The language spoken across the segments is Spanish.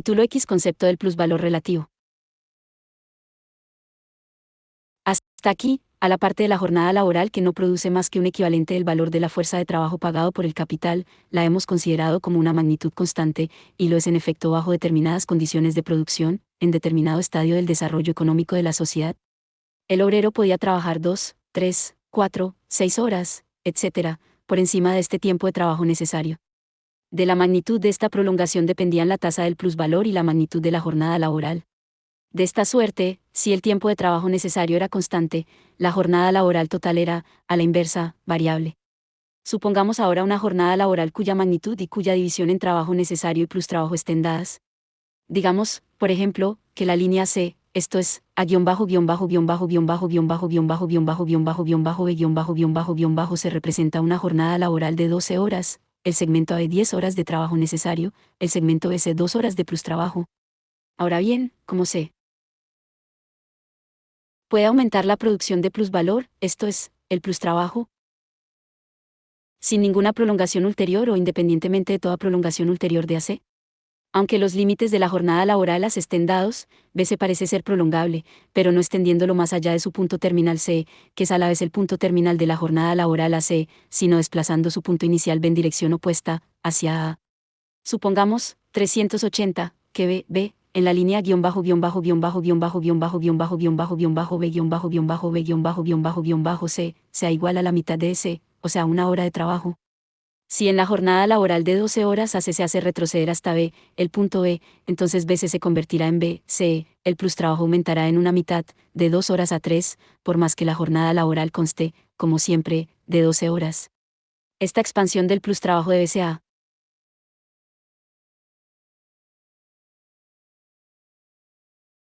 Capítulo X. Concepto del plusvalor relativo. Hasta aquí, a la parte de la jornada laboral que no produce más que un equivalente del valor de la fuerza de trabajo pagado por el capital, la hemos considerado como una magnitud constante, y lo es en efecto bajo determinadas condiciones de producción, en determinado estadio del desarrollo económico de la sociedad. El obrero podía trabajar 2, 3, 4, 6 horas, etc., por encima de este tiempo de trabajo necesario. De la magnitud de esta prolongación dependían la tasa del plusvalor y la magnitud de la jornada laboral. De esta suerte, si el tiempo de trabajo necesario era constante, la jornada laboral total era, a la inversa, variable. Supongamos ahora una jornada laboral cuya magnitud y cuya división en trabajo necesario y plus trabajo estén dadas. Digamos, por ejemplo, que la línea C, esto es, A-B-B-B-B-B-B-B-B se representa una jornada laboral de 12 horas, el segmento A 10 horas de trabajo necesario, el segmento S 2 horas de plus trabajo. Ahora bien, como C puede aumentar la producción de plusvalor, esto es, el plus trabajo, sin ninguna prolongación ulterior o independientemente de toda prolongación ulterior de AC. Aunque los límites de la jornada laboral las estén dados, B se parece ser prolongable, pero no extendiéndolo más allá de su punto terminal C, que es a la vez el punto terminal de la jornada laboral AC, sino desplazando su punto inicial B en dirección opuesta, hacia A. Supongamos, 380, que B, en la línea B C, sea igual a la mitad de S, o sea, una hora de trabajo. Si en la jornada laboral de 12 horas AC se hace retroceder hasta B, el punto B, entonces BC se convertirá en B, C, el plus trabajo aumentará en una mitad, de 2 horas a 3, por más que la jornada laboral conste, como siempre, de 12 horas. Esta expansión del plus trabajo de BCA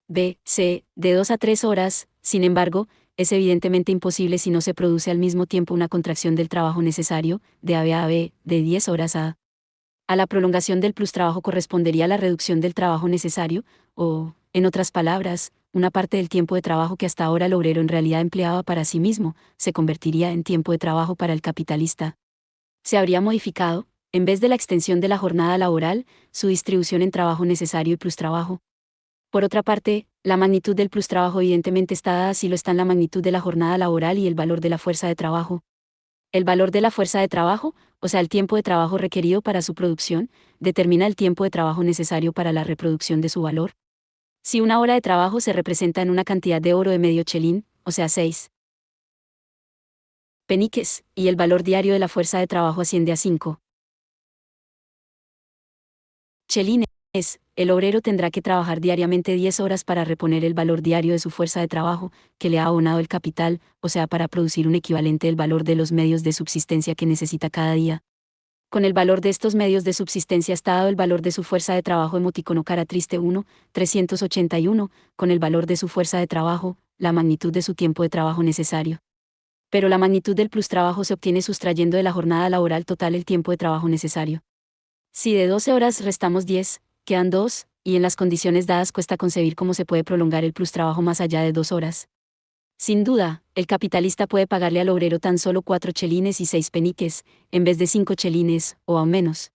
B, C, de 2 a 3 horas, sin embargo, es evidentemente imposible si no se produce al mismo tiempo una contracción del trabajo necesario, de AB a B, de 10 horas a. A la prolongación del plus trabajo correspondería la reducción del trabajo necesario, o, en otras palabras, una parte del tiempo de trabajo que hasta ahora el obrero en realidad empleaba para sí mismo, se convertiría en tiempo de trabajo para el capitalista. Se habría modificado, en vez de la extensión de la jornada laboral, su distribución en trabajo necesario y plus trabajo. Por otra parte, la magnitud del plus trabajo evidentemente está dada si lo están la magnitud de la jornada laboral y el valor de la fuerza de trabajo. El valor de la fuerza de trabajo, o sea, el tiempo de trabajo requerido para su producción, determina el tiempo de trabajo necesario para la reproducción de su valor. Si una hora de trabajo se representa en una cantidad de oro de medio chelín, o sea, 6 peniques, y el valor diario de la fuerza de trabajo asciende a 5 chelines, el obrero tendrá que trabajar diariamente 10 horas para reponer el valor diario de su fuerza de trabajo, que le ha abonado el capital, o sea, para producir un equivalente del valor de los medios de subsistencia que necesita cada día. Con el valor de estos medios de subsistencia está dado el valor de su fuerza de trabajo emoticono cara triste 1, 381, con el valor de su fuerza de trabajo, la magnitud de su tiempo de trabajo necesario. Pero la magnitud del plus trabajo se obtiene sustrayendo de la jornada laboral total el tiempo de trabajo necesario. Si de 12 horas restamos 10, quedan 2, y en las condiciones dadas cuesta concebir cómo se puede prolongar el plus trabajo más allá de 2 horas. Sin duda, el capitalista puede pagarle al obrero tan solo 4 chelines y 6 peniques, en vez de 5 chelines, o aún menos.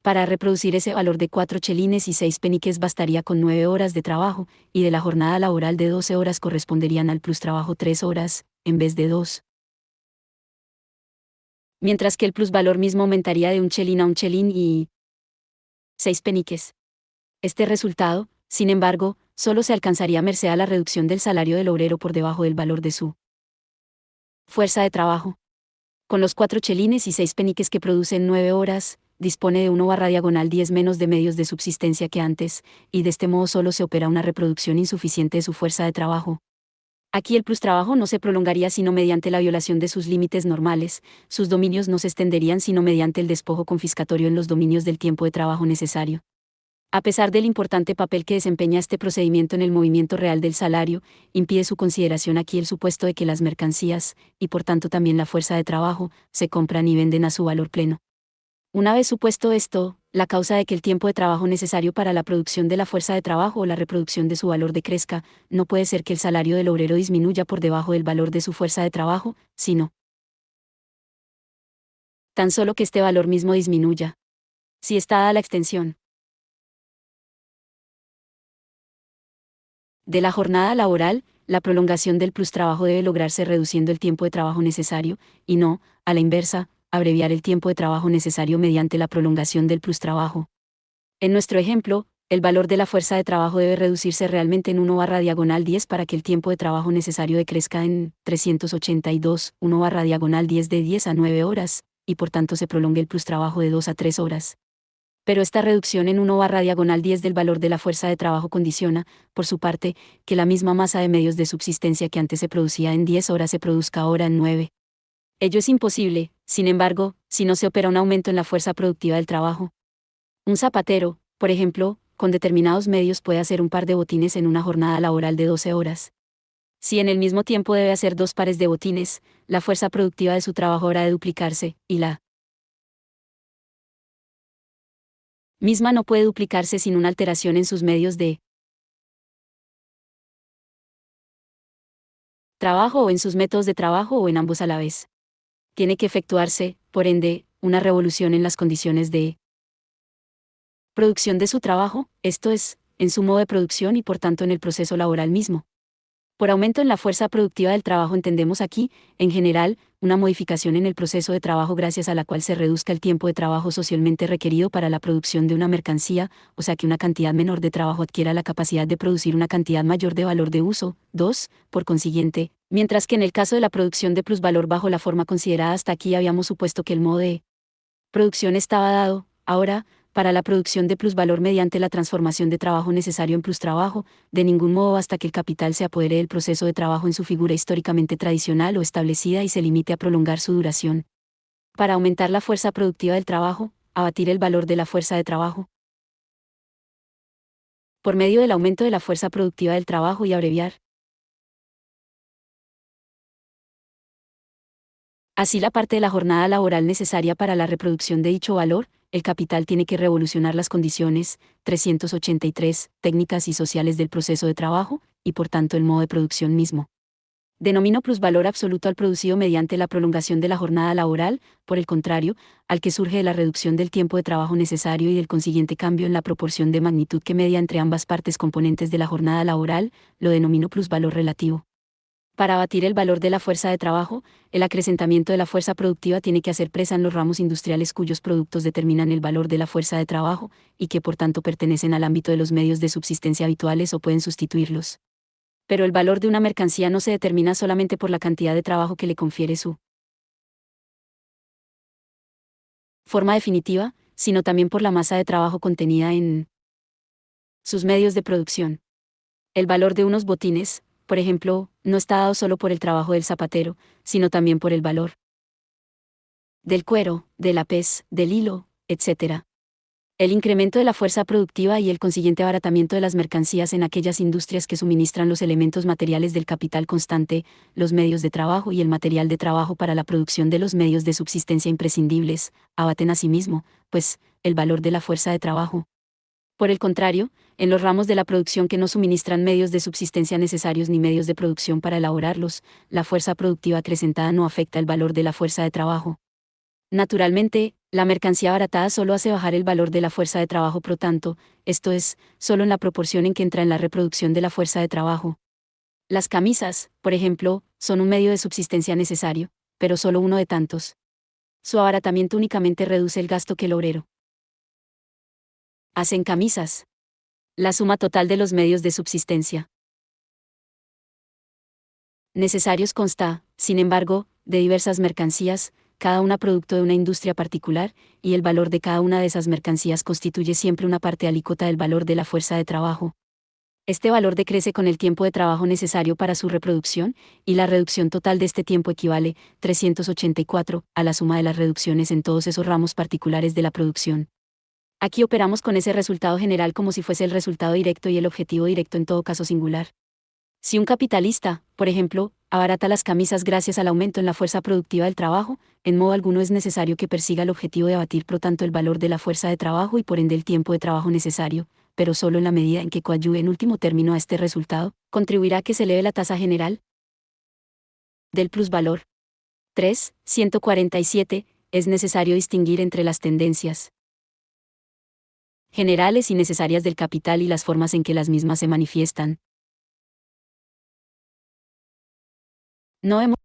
Para reproducir ese valor de 4 chelines y 6 peniques bastaría con 9 horas de trabajo, y de la jornada laboral de 12 horas corresponderían al plus trabajo 3 horas, en vez de 2. Mientras que el plusvalor mismo aumentaría de 1 chelín a 1 chelín y 6 peniques. Este resultado, sin embargo, solo se alcanzaría merced a la reducción del salario del obrero por debajo del valor de su fuerza de trabajo. Con los 4 chelines y 6 peniques que producen 9 horas, dispone de 1/10 menos de medios de subsistencia que antes, y de este modo solo se opera una reproducción insuficiente de su fuerza de trabajo. Aquí el plus trabajo no se prolongaría sino mediante la violación de sus límites normales, sus dominios no se extenderían sino mediante el despojo confiscatorio en los dominios del tiempo de trabajo necesario. A pesar del importante papel que desempeña este procedimiento en el movimiento real del salario, impide su consideración aquí el supuesto de que las mercancías, y por tanto también la fuerza de trabajo, se compran y venden a su valor pleno. Una vez supuesto esto, la causa de que el tiempo de trabajo necesario para la producción de la fuerza de trabajo o la reproducción de su valor decrezca, no puede ser que el salario del obrero disminuya por debajo del valor de su fuerza de trabajo, sino tan solo que este valor mismo disminuya. Si está dada la extensión De la jornada laboral, la prolongación del plustrabajo debe lograrse reduciendo el tiempo de trabajo necesario, y no, a la inversa, abreviar el tiempo de trabajo necesario mediante la prolongación del plustrabajo. En nuestro ejemplo, el valor de la fuerza de trabajo debe reducirse realmente en 1/10 para que el tiempo de trabajo necesario decrezca en 382, 1/10 de 10 a 9 horas, y por tanto se prolongue el plustrabajo de 2 a 3 horas. Pero esta reducción en 1/10 del valor de la fuerza de trabajo condiciona, por su parte, que la misma masa de medios de subsistencia que antes se producía en 10 horas se produzca ahora en 9. Ello es imposible, sin embargo, si no se opera un aumento en la fuerza productiva del trabajo. Un zapatero, por ejemplo, con determinados medios puede hacer un par de botines en una jornada laboral de 12 horas. Si en el mismo tiempo debe hacer 2 pares de botines, la fuerza productiva de su trabajo habrá de duplicarse, y la misma no puede duplicarse sin una alteración en sus medios de trabajo o en sus métodos de trabajo o en ambos a la vez. Tiene que efectuarse, por ende, una revolución en las condiciones de producción de su trabajo, esto es, en su modo de producción y por tanto en el proceso laboral mismo. Por aumento en la fuerza productiva del trabajo entendemos aquí, en general, una modificación en el proceso de trabajo gracias a la cual se reduzca el tiempo de trabajo socialmente requerido para la producción de una mercancía, o sea que una cantidad menor de trabajo adquiera la capacidad de producir una cantidad mayor de valor de uso. 2. Por consiguiente, mientras que en el caso de la producción de plusvalor bajo la forma considerada hasta aquí habíamos supuesto que el modo de producción estaba dado, ahora, para la producción de plusvalor mediante la transformación de trabajo necesario en plustrabajo, de ningún modo hasta que el capital se apodere del proceso de trabajo en su figura históricamente tradicional o establecida y se limite a prolongar su duración. Para aumentar la fuerza productiva del trabajo, abatir el valor de la fuerza de trabajo. Por medio del aumento de la fuerza productiva del trabajo y abreviar así la parte de la jornada laboral necesaria para la reproducción de dicho valor, el capital tiene que revolucionar las condiciones, 383, técnicas y sociales del proceso de trabajo, y por tanto el modo de producción mismo. Denomino plusvalor absoluto al producido mediante la prolongación de la jornada laboral, por el contrario, al que surge de la reducción del tiempo de trabajo necesario y del consiguiente cambio en la proporción de magnitud que media entre ambas partes componentes de la jornada laboral, lo denomino plusvalor relativo. Para abatir el valor de la fuerza de trabajo, el acrecentamiento de la fuerza productiva tiene que hacer presa en los ramos industriales cuyos productos determinan el valor de la fuerza de trabajo, y que por tanto pertenecen al ámbito de los medios de subsistencia habituales o pueden sustituirlos. Pero el valor de una mercancía no se determina solamente por la cantidad de trabajo que le confiere su forma definitiva, sino también por la masa de trabajo contenida en sus medios de producción. El valor de unos botines, por ejemplo, no está dado solo por el trabajo del zapatero, sino también por el valor del cuero, de la pez, del hilo, etc. El incremento de la fuerza productiva y el consiguiente abaratamiento de las mercancías en aquellas industrias que suministran los elementos materiales del capital constante, los medios de trabajo y el material de trabajo para la producción de los medios de subsistencia imprescindibles, abaten asimismo, pues, el valor de la fuerza de trabajo. Por el contrario, en los ramos de la producción que no suministran medios de subsistencia necesarios ni medios de producción para elaborarlos, la fuerza productiva acrecentada no afecta el valor de la fuerza de trabajo. Naturalmente, la mercancía abaratada solo hace bajar el valor de la fuerza de trabajo pro tanto, esto es, solo en la proporción en que entra en la reproducción de la fuerza de trabajo. Las camisas, por ejemplo, son un medio de subsistencia necesario, pero solo uno de tantos. Su abaratamiento únicamente reduce el gasto que el obrero hace en camisas. La suma total de los medios de subsistencia necesarios consta, sin embargo, de diversas mercancías, cada una producto de una industria particular, y el valor de cada una de esas mercancías constituye siempre una parte alícuota del valor de la fuerza de trabajo. Este valor decrece con el tiempo de trabajo necesario para su reproducción, y la reducción total de este tiempo equivale, 384, a la suma de las reducciones en todos esos ramos particulares de la producción. Aquí operamos con ese resultado general como si fuese el resultado directo y el objetivo directo en todo caso singular. Si un capitalista, por ejemplo, abarata las camisas gracias al aumento en la fuerza productiva del trabajo, en modo alguno es necesario que persiga el objetivo de abatir por tanto el valor de la fuerza de trabajo y por ende el tiempo de trabajo necesario, pero solo en la medida en que coadyuve en último término a este resultado, contribuirá a que se eleve la tasa general del plusvalor. 3. 147. Es necesario distinguir entre las tendencias generales y necesarias del capital y las formas en que las mismas se manifiestan. No hemos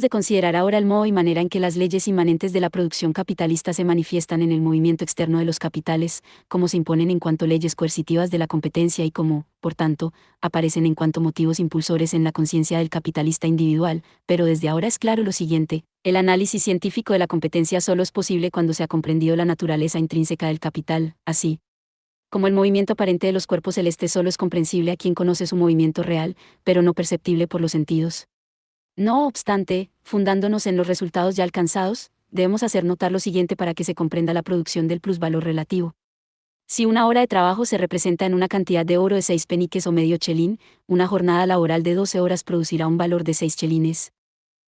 de considerar ahora el modo y manera en que las leyes inmanentes de la producción capitalista se manifiestan en el movimiento externo de los capitales, cómo se imponen en cuanto leyes coercitivas de la competencia y cómo, por tanto, aparecen en cuanto motivos impulsores en la conciencia del capitalista individual, pero desde ahora es claro lo siguiente: el análisis científico de la competencia solo es posible cuando se ha comprendido la naturaleza intrínseca del capital, así como el movimiento aparente de los cuerpos celestes solo es comprensible a quien conoce su movimiento real, pero no perceptible por los sentidos. No obstante, fundándonos en los resultados ya alcanzados, debemos hacer notar lo siguiente para que se comprenda la producción del plusvalor relativo. Si una hora de trabajo se representa en una cantidad de oro de 6 peniques o medio chelín, una jornada laboral de 12 horas producirá un valor de 6 chelines.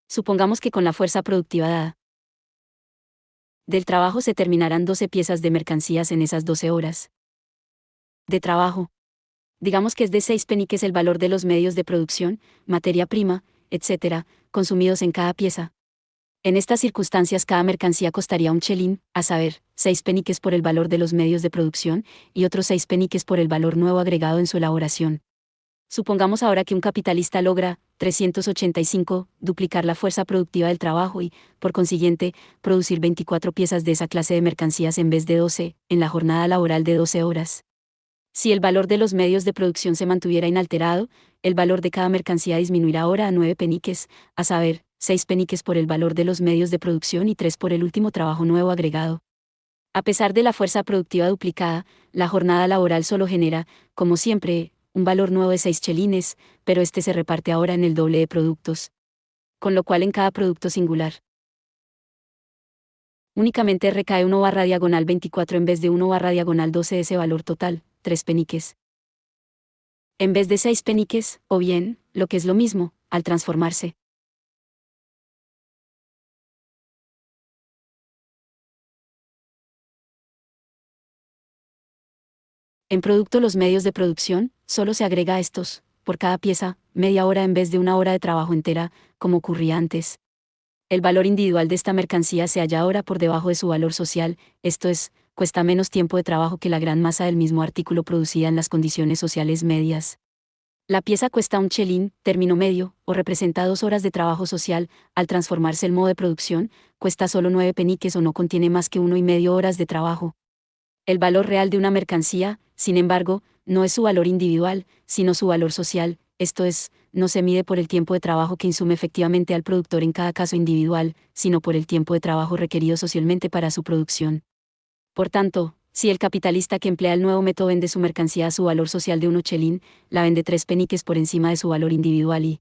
Supongamos que con la fuerza productiva dada del trabajo se terminarán 12 piezas de mercancías en esas 12 horas de trabajo. Digamos que es de 6 peniques el valor de los medios de producción, materia prima, etc., consumidos en cada pieza. En estas circunstancias cada mercancía costaría un chelín, a saber, 6 peniques por el valor de los medios de producción, y otros 6 peniques por el valor nuevo agregado en su elaboración. Supongamos ahora que un capitalista logra, 385, duplicar la fuerza productiva del trabajo y, por consiguiente, producir 24 piezas de esa clase de mercancías en vez de 12, en la jornada laboral de 12 horas. Si el valor de los medios de producción se mantuviera inalterado, el valor de cada mercancía disminuirá ahora a 9 peniques, a saber, 6 peniques por el valor de los medios de producción y 3 por el último trabajo nuevo agregado. A pesar de la fuerza productiva duplicada, la jornada laboral solo genera, como siempre, un valor nuevo de 6 chelines, pero este se reparte ahora en el doble de productos. Con lo cual en cada producto singular únicamente recae 1/24 en vez de 1/12 de ese valor total, 3 peniques. En vez de 6 peniques, o bien, lo que es lo mismo, al transformarse en producto los medios de producción, solo se agrega a estos, por cada pieza, media hora en vez de una hora de trabajo entera, como ocurría antes. El valor individual de esta mercancía se halla ahora por debajo de su valor social, esto es, cuesta menos tiempo de trabajo que la gran masa del mismo artículo producida en las condiciones sociales medias. La pieza cuesta un chelín, término medio, o representa 2 horas de trabajo social. Al transformarse el modo de producción, cuesta solo 9 peniques o no contiene más que 1,5 horas de trabajo. El valor real de una mercancía, sin embargo, no es su valor individual, sino su valor social, esto es, no se mide por el tiempo de trabajo que insume efectivamente al productor en cada caso individual, sino por el tiempo de trabajo requerido socialmente para su producción. Por tanto, si el capitalista que emplea el nuevo método vende su mercancía a su valor social de 1 chelín, la vende 3 peniques por encima de su valor individual y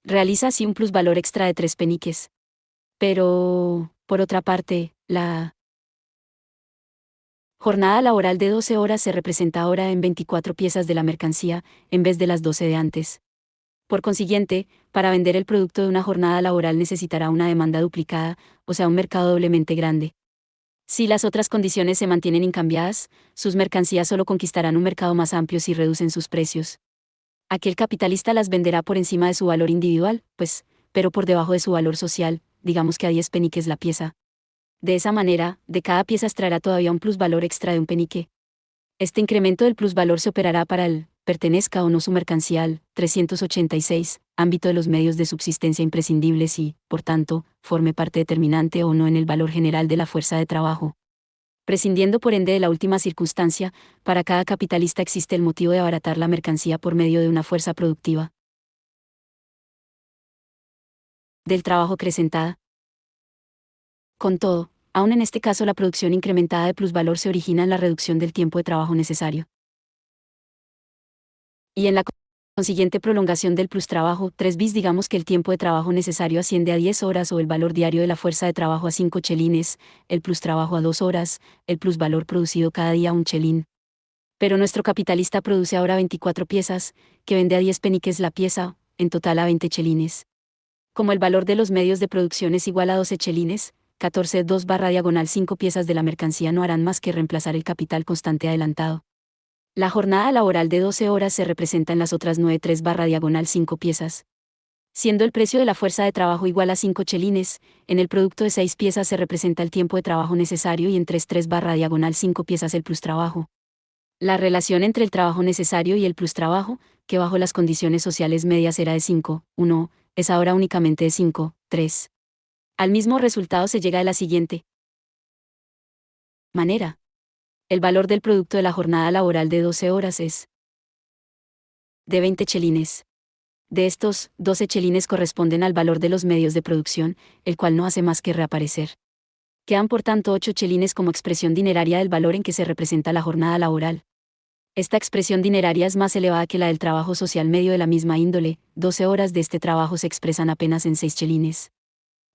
realiza así un plusvalor extra de 3 peniques. Pero, por otra parte, la jornada laboral de 12 horas se representa ahora en 24 piezas de la mercancía, en vez de las 12 de antes. Por consiguiente, para vender el producto de una jornada laboral necesitará una demanda duplicada, o sea, un mercado doblemente grande. Si las otras condiciones se mantienen incambiadas, sus mercancías solo conquistarán un mercado más amplio si reducen sus precios. Aquel capitalista las venderá por encima de su valor individual, pues, pero por debajo de su valor social, digamos que a 10 peniques la pieza. De esa manera, de cada pieza extraerá todavía un plusvalor extra de un penique. Este incremento del plusvalor se operará para el, pertenezca o no su mercancía al 386, ámbito de los medios de subsistencia imprescindibles y, por tanto, forme parte determinante o no en el valor general de la fuerza de trabajo. Prescindiendo por ende de la última circunstancia, para cada capitalista existe el motivo de abaratar la mercancía por medio de una fuerza productiva del trabajo acrecentada. Con todo, aun en este caso la producción incrementada de plusvalor se origina en la reducción del tiempo de trabajo necesario. Y en la consiguiente prolongación del plustrabajo, 3 bis digamos que el tiempo de trabajo necesario asciende a 10 horas o el valor diario de la fuerza de trabajo a 5 chelines, el plustrabajo a 2 horas, el plusvalor producido cada día a 1 chelín. Pero nuestro capitalista produce ahora 24 piezas, que vende a 10 peniques la pieza, en total a 20 chelines. Como el valor de los medios de producción es igual a 12 chelines, 14 2/5 piezas de la mercancía no harán más que reemplazar el capital constante adelantado. La jornada laboral de 12 horas se representa en las otras 9 3/5 piezas. Siendo el precio de la fuerza de trabajo igual a 5 chelines, en el producto de 6 piezas se representa el tiempo de trabajo necesario y en 3/5 piezas el plustrabajo. La relación entre el trabajo necesario y el plustrabajo, que bajo las condiciones sociales medias era de 5,1, es ahora únicamente de 5,3. Al mismo resultado se llega de la siguiente manera. El valor del producto de la jornada laboral de 12 horas es de 20 chelines. De estos, 12 chelines corresponden al valor de los medios de producción, el cual no hace más que reaparecer. Quedan por tanto 8 chelines como expresión dineraria del valor en que se representa la jornada laboral. Esta expresión dineraria es más elevada que la del trabajo social medio de la misma índole, 12 horas de este trabajo se expresan apenas en 6 chelines.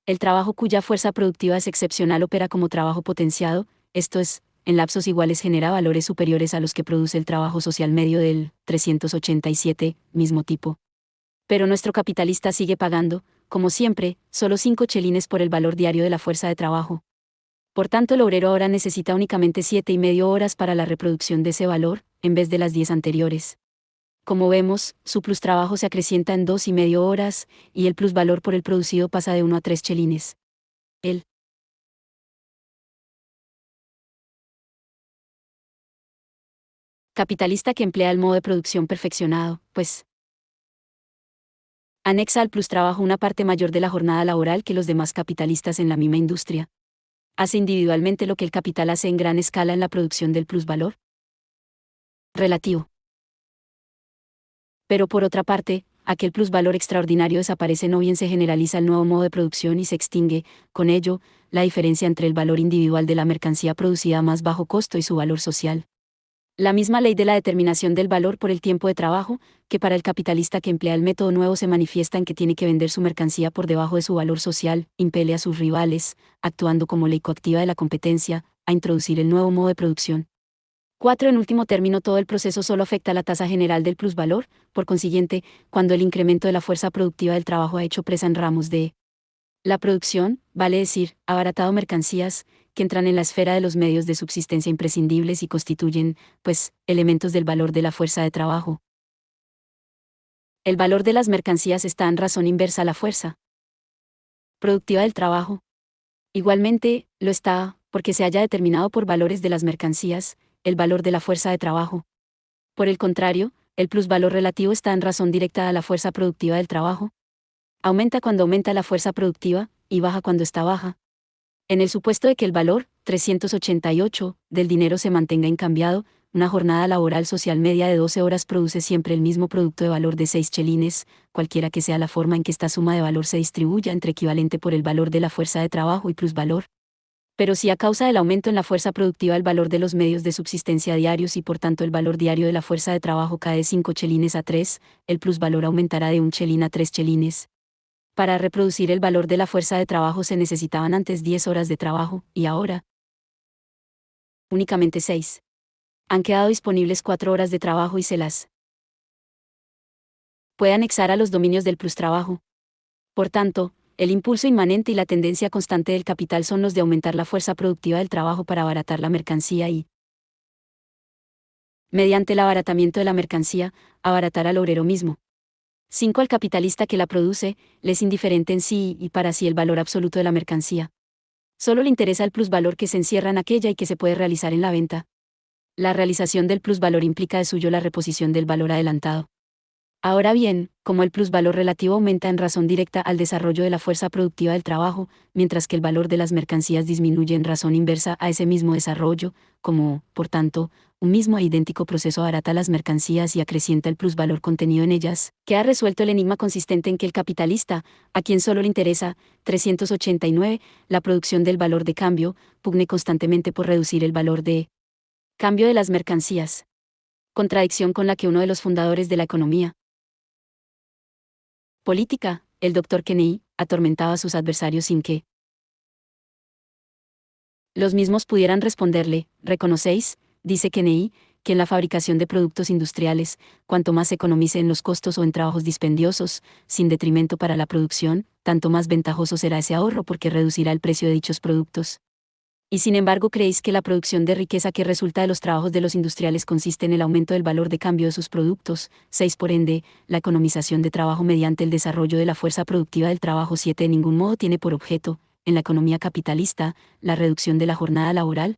El trabajo cuya fuerza productiva es excepcional opera como trabajo potenciado, esto es, en lapsos iguales genera valores superiores a los que produce el trabajo social medio del 387, mismo tipo. Pero nuestro capitalista sigue pagando, como siempre, solo 5 chelines por el valor diario de la fuerza de trabajo. Por tanto, el obrero ahora necesita únicamente 7,5 horas para la reproducción de ese valor, en vez de las 10 anteriores. Como vemos, su plustrabajo se acrecienta en 2,5 horas, y el plusvalor por el producido pasa de 1 a 3 chelines. El capitalista que emplea el modo de producción perfeccionado, pues, anexa al plustrabajo una parte mayor de la jornada laboral que los demás capitalistas en la misma industria. Hace individualmente lo que el capital hace en gran escala en la producción del plusvalor relativo. Pero por otra parte, aquel plusvalor extraordinario desaparece no bien se generaliza el nuevo modo de producción y se extingue, con ello, la diferencia entre el valor individual de la mercancía producida a más bajo costo y su valor social. La misma ley de la determinación del valor por el tiempo de trabajo, que para el capitalista que emplea el método nuevo se manifiesta en que tiene que vender su mercancía por debajo de su valor social, impele a sus rivales, actuando como ley coactiva de la competencia, a introducir el nuevo modo de producción. 4. En último término, todo el proceso solo afecta a la tasa general del plusvalor, por consiguiente, cuando el incremento de la fuerza productiva del trabajo ha hecho presa en ramos de la producción, vale decir, abaratado mercancías, que entran en la esfera de los medios de subsistencia imprescindibles y constituyen, pues, elementos del valor de la fuerza de trabajo. El valor de las mercancías está en razón inversa a la fuerza productiva del trabajo. Igualmente, lo está, porque se haya determinado por valores de las mercancías, el valor de la fuerza de trabajo. Por el contrario, el plusvalor relativo está en razón directa a la fuerza productiva del trabajo. Aumenta cuando aumenta la fuerza productiva, y baja cuando está baja. En el supuesto de que el valor, 388, del dinero se mantenga incambiado, una jornada laboral social media de 12 horas produce siempre el mismo producto de valor de 6 chelines, cualquiera que sea la forma en que esta suma de valor se distribuya entre equivalente por el valor de la fuerza de trabajo y plusvalor. Pero si a causa del aumento en la fuerza productiva el valor de los medios de subsistencia diarios y por tanto el valor diario de la fuerza de trabajo cae de 5 chelines a 3, el plusvalor aumentará de 1 chelín a 3 chelines. Para reproducir el valor de la fuerza de trabajo se necesitaban antes 10 horas de trabajo, y ahora únicamente 6. Han quedado disponibles 4 horas de trabajo y se las puede anexar a los dominios del plustrabajo. Por tanto, el impulso inmanente y la tendencia constante del capital son los de aumentar la fuerza productiva del trabajo para abaratar la mercancía y, mediante el abaratamiento de la mercancía, abaratar al obrero mismo. 5. Al capitalista que la produce, le es indiferente en sí y para sí el valor absoluto de la mercancía. Solo le interesa el plusvalor que se encierra en aquella y que se puede realizar en la venta. La realización del plusvalor implica de suyo la reposición del valor adelantado. Ahora bien, como el plusvalor relativo aumenta en razón directa al desarrollo de la fuerza productiva del trabajo, mientras que el valor de las mercancías disminuye en razón inversa a ese mismo desarrollo, como, por tanto, un mismo e idéntico proceso abarata las mercancías y acrecienta el plusvalor contenido en ellas, que ha resuelto el enigma consistente en que el capitalista, a quien solo le interesa, 389, la producción del valor de cambio, pugne constantemente por reducir el valor de cambio de las mercancías. Contradicción con la que uno de los fundadores de la economía política, el Dr. Kennedy, atormentaba a sus adversarios sin que los mismos pudieran responderle. ¿Reconocéis, dice Kennedy, que en la fabricación de productos industriales, cuanto más se economice en los costos o en trabajos dispendiosos, sin detrimento para la producción, tanto más ventajoso será ese ahorro porque reducirá el precio de dichos productos? Y sin embargo creéis que la producción de riqueza que resulta de los trabajos de los industriales consiste en el aumento del valor de cambio de sus productos. 6. Por ende, la economización de trabajo mediante el desarrollo de la fuerza productiva del trabajo. 7. De ningún modo tiene por objeto, en la economía capitalista, la reducción de la jornada laboral.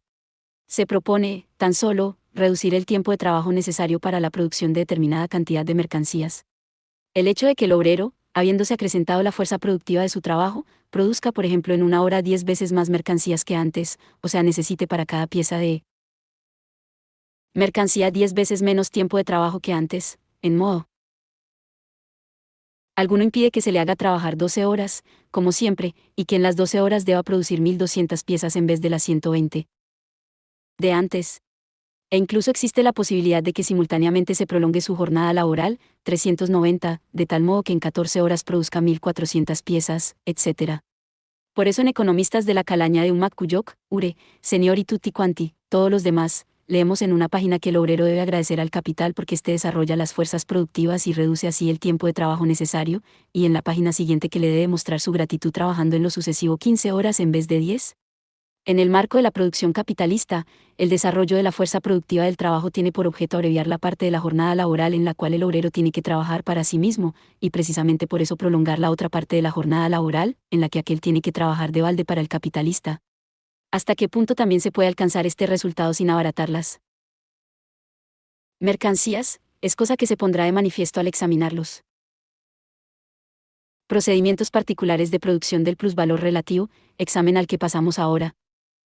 Se propone, tan solo, reducir el tiempo de trabajo necesario para la producción de determinada cantidad de mercancías. El hecho de que el obrero, habiéndose acrecentado la fuerza productiva de su trabajo, produzca por ejemplo en una hora 10 veces más mercancías que antes, o sea necesite para cada pieza de mercancía 10 veces menos tiempo de trabajo que antes, en modo alguno impide que se le haga trabajar 12 horas, como siempre, y que en las 12 horas deba producir 1200 piezas en vez de las 120 de antes. E incluso existe la posibilidad de que simultáneamente se prolongue su jornada laboral, 390, de tal modo que en 14 horas produzca 1400 piezas, etc. Por eso en Economistas de la Calaña de un Cuyok, Ure, Señor y Tutti Quanti, todos los demás, leemos en una página que el obrero debe agradecer al capital porque éste desarrolla las fuerzas productivas y reduce así el tiempo de trabajo necesario, y en la página siguiente que le debe mostrar su gratitud trabajando en lo sucesivo 15 horas en vez de 10. En el marco de la producción capitalista, el desarrollo de la fuerza productiva del trabajo tiene por objeto abreviar la parte de la jornada laboral en la cual el obrero tiene que trabajar para sí mismo, y precisamente por eso prolongar la otra parte de la jornada laboral, en la que aquel tiene que trabajar de balde para el capitalista. ¿Hasta qué punto también se puede alcanzar este resultado sin abaratarlas mercancías? Es cosa que se pondrá de manifiesto al examinarlos. Procedimientos particulares de producción del plusvalor relativo, examen al que pasamos ahora.